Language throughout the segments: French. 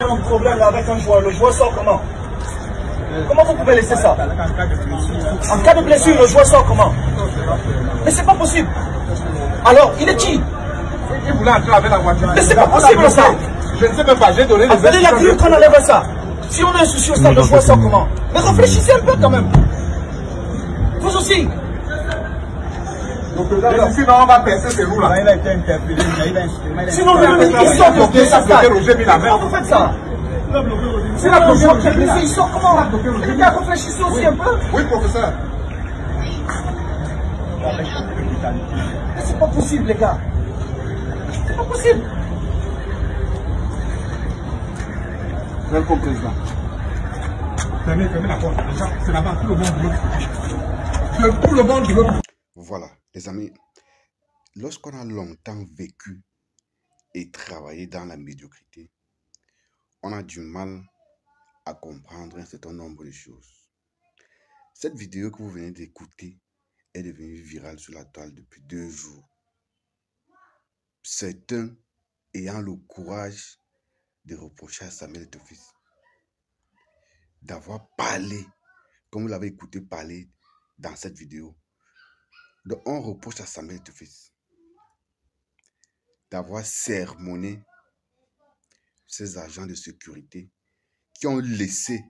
Un problème là avec un joueur, le joueur sort comment? Comment vous pouvez laisser ça? En cas de blessure, le joueur sort comment? Mais c'est pas possible. Alors, il est qui? Il voulait entrer avec la voiture. Mais c'est pas possible ça. Je ne sais même pas, j'ai donné les Appelez la grille qu'on enlève ça. Si on a un souci au stade, le joueur sort comment? Mais réfléchissez un peu quand même. Vous aussi. Sinon, on va percer ces roues là. Il a été interpellé, mais il a exprimé. Sinon, il sort de ce stade. Comment vous faites ça? C'est la joueur qui est blessé, il sort comment? Les gars, réfléchissez aussi un peu. Oui, professeur. Mais c'est pas possible, les gars. C'est pas possible. Welcome, président. Fermez la porte. C'est là-bas, tout le monde veut. Tout le monde veut. Voilà, les amis, lorsqu'on a longtemps vécu et travaillé dans la médiocrité, on a du mal à comprendre un certain nombre de choses. Cette vidéo que vous venez d'écouter est devenue virale sur la toile depuis 2 jours. Certains ayant le courage de reprocher à Samuel Eto'o d'avoir parlé, comme vous l'avez écouté parler dans cette vidéo. Donc on reproche à Samuel Eto'o d'avoir sermonné ces agents de sécurité qui ont laissé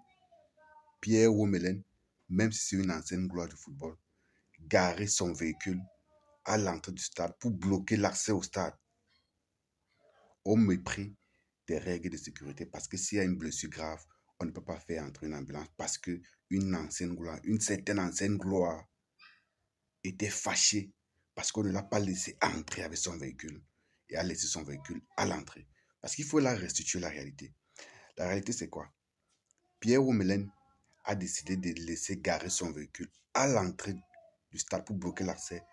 Pierre Womelin, même si c'est une ancienne gloire du football, garer son véhicule à l'entrée du stade pour bloquer l'accès au stade au mépris des règles de sécurité. Parce que s'il y a une blessure grave, on ne peut pas faire entrer une ambulance parce qu'une ancienne gloire, une certaine ancienne gloire était fâchée parce qu'on ne l'a pas laissé entrer avec son véhicule et a laissé son véhicule à l'entrée. Parce qu'il faut la restituer la réalité. La réalité, c'est quoi? Pierre Womelin a décidé de laisser garer son véhicule à l'entrée du stade pour bloquer l'accès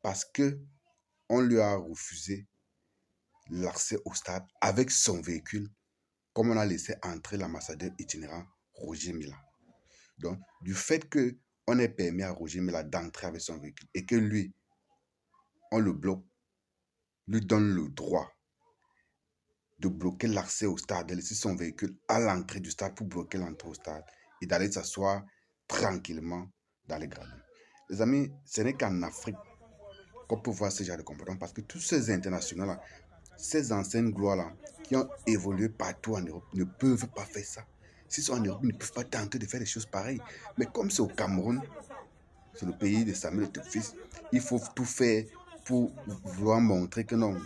parce qu'on lui a refusé l'accès au stade avec son véhicule comme on a laissé entrer l'ambassadeur itinérant Roger Milla. Donc, du fait qu'on ait permis à Roger Milla d'entrer avec son véhicule et que lui, on le bloque, lui donne le droit de bloquer l'accès au stade, de laisser son véhicule à l'entrée du stade pour bloquer l'entrée au stade et d'aller s'asseoir tranquillement dans les gradins. Les amis, ce n'est qu'en Afrique qu'on peut voir ce genre de comportement parce que tous ces internationaux-là, ces anciennes gloires-là, qui ont évolué partout en Europe, ne peuvent pas faire ça. S'ils sont en Europe, ils ne peuvent pas tenter de faire des choses pareilles. Mais comme c'est au Cameroun, c'est le pays de Samuel Eto'o, il faut tout faire pour vouloir montrer que non,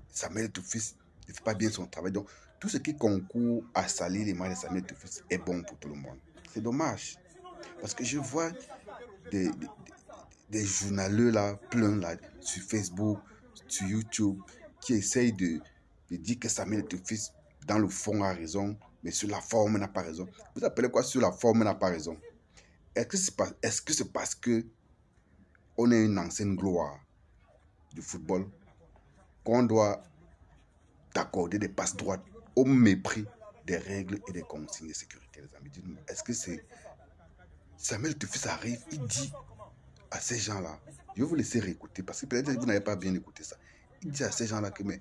Samuel Eto'o ne fait pas bien son travail. Donc, tout ce qui concourt à salir les mains de Samuel Eto'o est bon pour tout le monde. C'est dommage. Parce que je vois des journaleux là, plein là, sur Facebook, sur YouTube, qui essayent de dire que Samuel Eto'o, dans le fond, a raison, mais sur la forme, n'a pas raison. Vous appelez quoi sur la forme, n'a pas raison? Est-ce que c'est parce que on est une ancienne gloire du football qu'on doit t'accorder des passes droites au mépris des règles et des consignes de sécurité, les amis? Dites-moi, est-ce que c'est Samuel Eto'o arrive, il dit à ces gens-là, je vais vous laisser réécouter parce que peut-être que vous n'avez pas bien écouté ça. Il dit à ces gens-là que, mais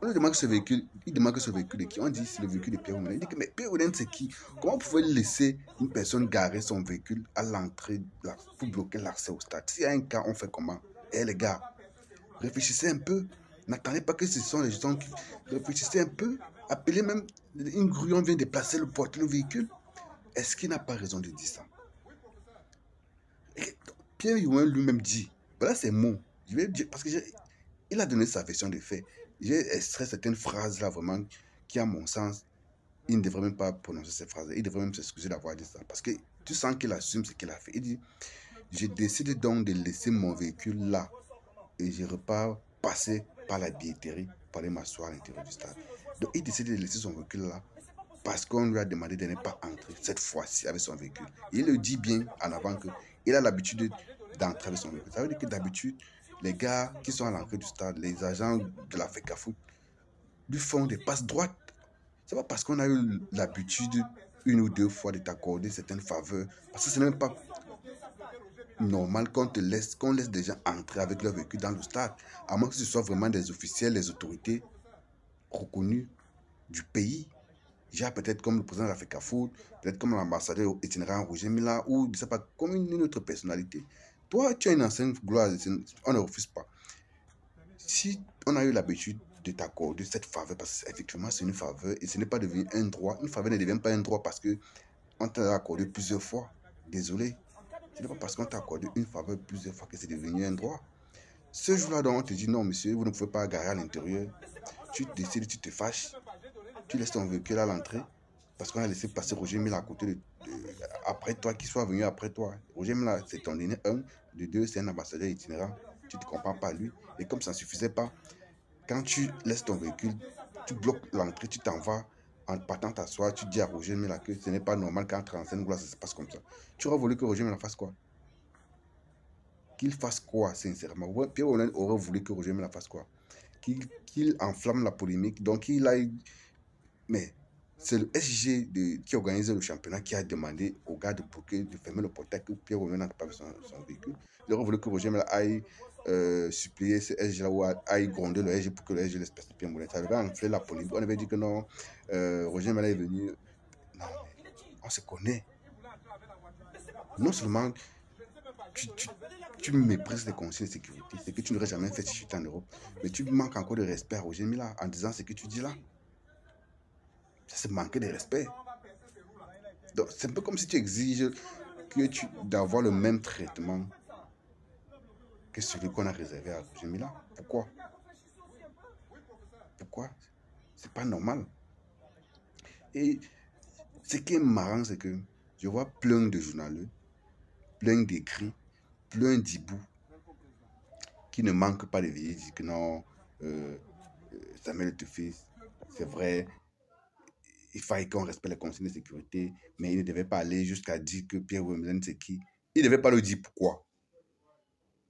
on lui demande que ce véhicule, il demande que ce véhicule est qui? On dit c'est le véhicule de Pierre Womelin. Il dit que, mais Pierre Womelin c'est qui? Comment vous pouvez laisser une personne garer son véhicule à l'entrée pour bloquer l'accès au stade? S'il y a un cas, on fait comment? Eh les gars, réfléchissez un peu. N'attendez pas que ce sont les gens qui... Réfléchissez un peu. Appelez même une grue, on vient déplacer le porte le véhicule. Est-ce qu'il n'a pas raison de dire ça? Et Pierre Womelin lui-même dit, voilà ces mots. Je vais dire, parce que il a donné sa version des faits. J'ai extrait certaines phrases là vraiment qui, à mon sens, il ne devrait même pas prononcer ces phrases. Il devrait même s'excuser d'avoir dit ça. Parce que tu sens qu'il assume ce qu'il a fait. Il dit, je décide donc de laisser mon véhicule là et je repars passer par la billetterie pour aller m'asseoir à l'intérieur du stade. Donc il décide de laisser son véhicule là parce qu'on lui a demandé de ne pas entrer cette fois-ci avec son véhicule. Il le dit bien en avant qu'il a l'habitude d'entrer avec son véhicule. Ça veut dire que d'habitude, les gars qui sont à l'entrée du stade, les agents de la FECAFOOT, lui font des passes droites. C'est pas parce qu'on a eu l'habitude une ou deux fois de t'accorder certaines faveurs, parce que ce n'est même pas normal qu'on laisse des gens entrer avec leur véhicule dans le stade, à moins que ce soit vraiment des officiels, des autorités reconnues du pays. Déjà, peut-être comme le président de l'Africa Foot, peut-être comme l'ambassadeur itinérant Roger Mila, ou je ne sais pas, comme une autre personnalité. Toi, tu as une ancienne gloire, on ne refuse pas. Si on a eu l'habitude de t'accorder cette faveur, parce qu'effectivement, c'est une faveur, et ce n'est pas devenu un droit. Une faveur ne devient pas un droit parce qu'on t'a accordé plusieurs fois. Désolé. Ce n'est pas parce qu'on t'a accordé une faveur plusieurs fois que c'est devenu un droit. Ce jour-là, on te dit non, monsieur, vous ne pouvez pas garer à l'intérieur. Tu décides, tu te fâches. Tu laisses ton véhicule à l'entrée parce qu'on a laissé passer Roger Mila à côté après toi, qui soit venu après toi. Roger Mila, c'est ton aîné, un. De deux, c'est un ambassadeur itinérant. Tu ne te compares pas à lui. Et comme ça ne suffisait pas, quand tu laisses ton véhicule, tu bloques l'entrée, tu t'en vas en partant t'asseoir, tu dis à Roger Mila que ce n'est pas normal qu'en 35 gloire, ça se passe comme ça. Tu aurais voulu que Roger Mila fasse quoi? Qu'il fasse quoi, sincèrement? Pierre Oulin aurait voulu que Roger Mila fasse quoi? Qu'il enflamme la polémique. Donc, il a... Mais c'est le SG qui organisait le championnat qui a demandé aux gars de bloquer, de fermer le portail que Pierre Oulin n'a pas vu son véhicule. Il aurait voulu que Roger Mila aille supplier ce SG-là ou aille gronder le SG pour que le SG laisse passer Pierre Oulin. Ça avait enflé la polémique. On avait dit que non, Roger Mila est venu... Non, mais on se connaît. Non seulement tu méprises les consignes de sécurité, c'est que tu n'aurais jamais fait si tu étais en Europe, mais tu manques encore de respect à Roger Mila en disant ce que tu dis là. Ça, c'est manquer de respect. Donc, c'est un peu comme si tu exiges d'avoir le même traitement que celui qu'on a réservé à Roger Mila. Pourquoi? Pourquoi? C'est pas normal. Et ce qui est marrant, c'est que je vois plein de journalistes, plein d'écrits, plein d'hiboux qui ne manquent pas de veiller, disent que non, Samuel Etofis, c'est vrai, il fallait qu'on respecte les consignes de sécurité, mais il ne devait pas aller jusqu'à dire que Pierre Wembley, c'est qui. Il ne devait pas le dire. Pourquoi?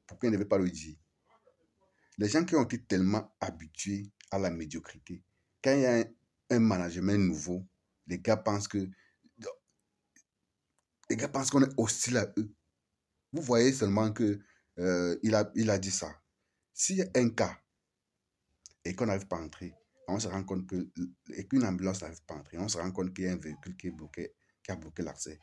Pourquoi il ne devait pas le dire? Les gens qui ont été tellement habitués à la médiocrité, quand il y a un management nouveau, les gars pensent qu'on est hostile à eux. Vous voyez seulement que il a dit ça. S'il y a un cas et qu'on n'arrive pas à entrer, on se rend compte et qu'une ambulance n'arrive pas à entrer, on se rend compte qu'il y a un véhicule qui a bloqué l'accès.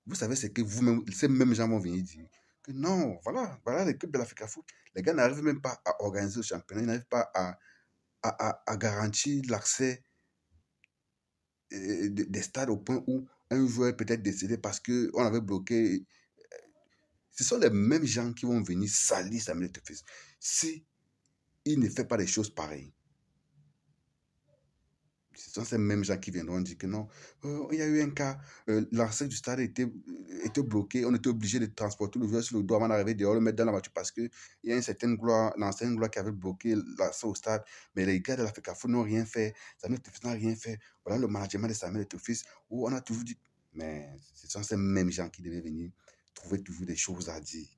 Vous savez, c'est que vous-même, ces mêmes gens vont venir dire que non, voilà l'équipe de l'Africa Foot. Les gars n'arrivent même pas à organiser le championnat, ils n'arrivent pas à garantir l'accès des stades au point où un joueur peut être décédé parce qu'on avait bloqué. Ce sont les mêmes gens qui vont venir salir Samuel Etofis si il ne fait pas des choses pareilles. Ce sont ces mêmes gens qui viendront dire que non, il y a eu un cas, l'accès du stade était bloqué, on était obligé de transporter le joueur sur le dos avant d'arriver dehors, le mettre dans la voiture parce qu'il y a une certaine gloire, l'ancienne gloire qui avait bloqué l'accès au stade, mais les gars de l'Africa Foot n'ont rien fait, Samuel Etofis n'a rien fait, voilà le management de Samuel Etofis, où on a toujours dit, mais ce sont ces mêmes gens qui devaient venir trouver toujours des choses à dire.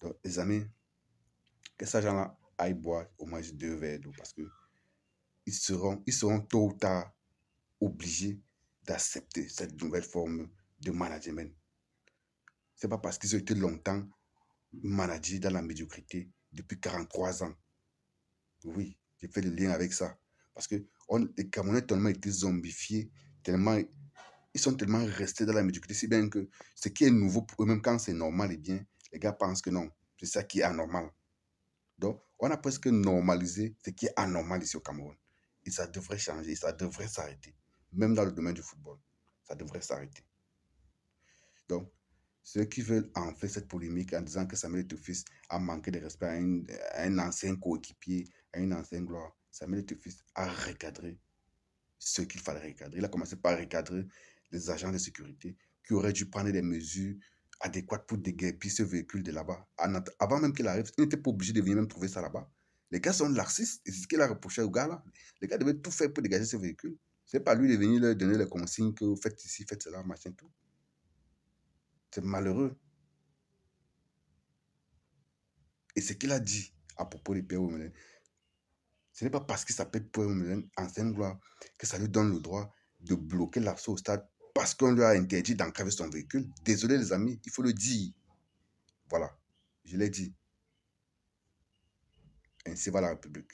Donc, les amis, que ces gens-là aillent boire au moins 2 verres d'eau parce que ils seront tôt ou tard obligés d'accepter cette nouvelle forme de management. Ce n'est pas parce qu'ils ont été longtemps managés dans la médiocrité depuis 43 ans. Oui, j'ai fait le lien avec ça. Parce que les Camerounais ont tellement été zombifiés, ils sont tellement restés dans la médiocrité, si bien que ce qui est nouveau pour eux, même quand c'est normal et bien, les gars pensent que non, c'est ça qui est anormal. Donc, on a presque normalisé ce qui est anormal ici au Cameroun. Et ça devrait changer, ça devrait s'arrêter. Même dans le domaine du football, ça devrait s'arrêter. Donc, ceux qui veulent enfler cette polémique en disant que Samuel Etofis a manqué de respect à un ancien coéquipier, à une ancienne gloire, Samuel Etofis a recadré ce qu'il fallait recadrer. Il a commencé par recadrer les agents de sécurité qui auraient dû prendre des mesures adéquates pour déguerpir ce véhicule de là-bas. Avant même qu'il arrive, il n'était pas obligé de venir même trouver ça là-bas. Les gars sont laxistes, et c'est ce qu'il a reproché aux gars là. Les gars devaient tout faire pour dégager ce véhicule. C'est pas lui de venir leur donner les consignes que vous faites ici, faites cela, machin, tout. C'est malheureux. Et ce qu'il a dit à propos de Pierre Wembley, ce n'est pas parce qu'il s'appelle Pierre Wembley, ancienne gloire, que ça lui donne le droit de bloquer l'accès au stade parce qu'on lui a interdit d'encaver son véhicule. Désolé les amis, il faut le dire. Voilà, je l'ai dit. Ainsi va la République.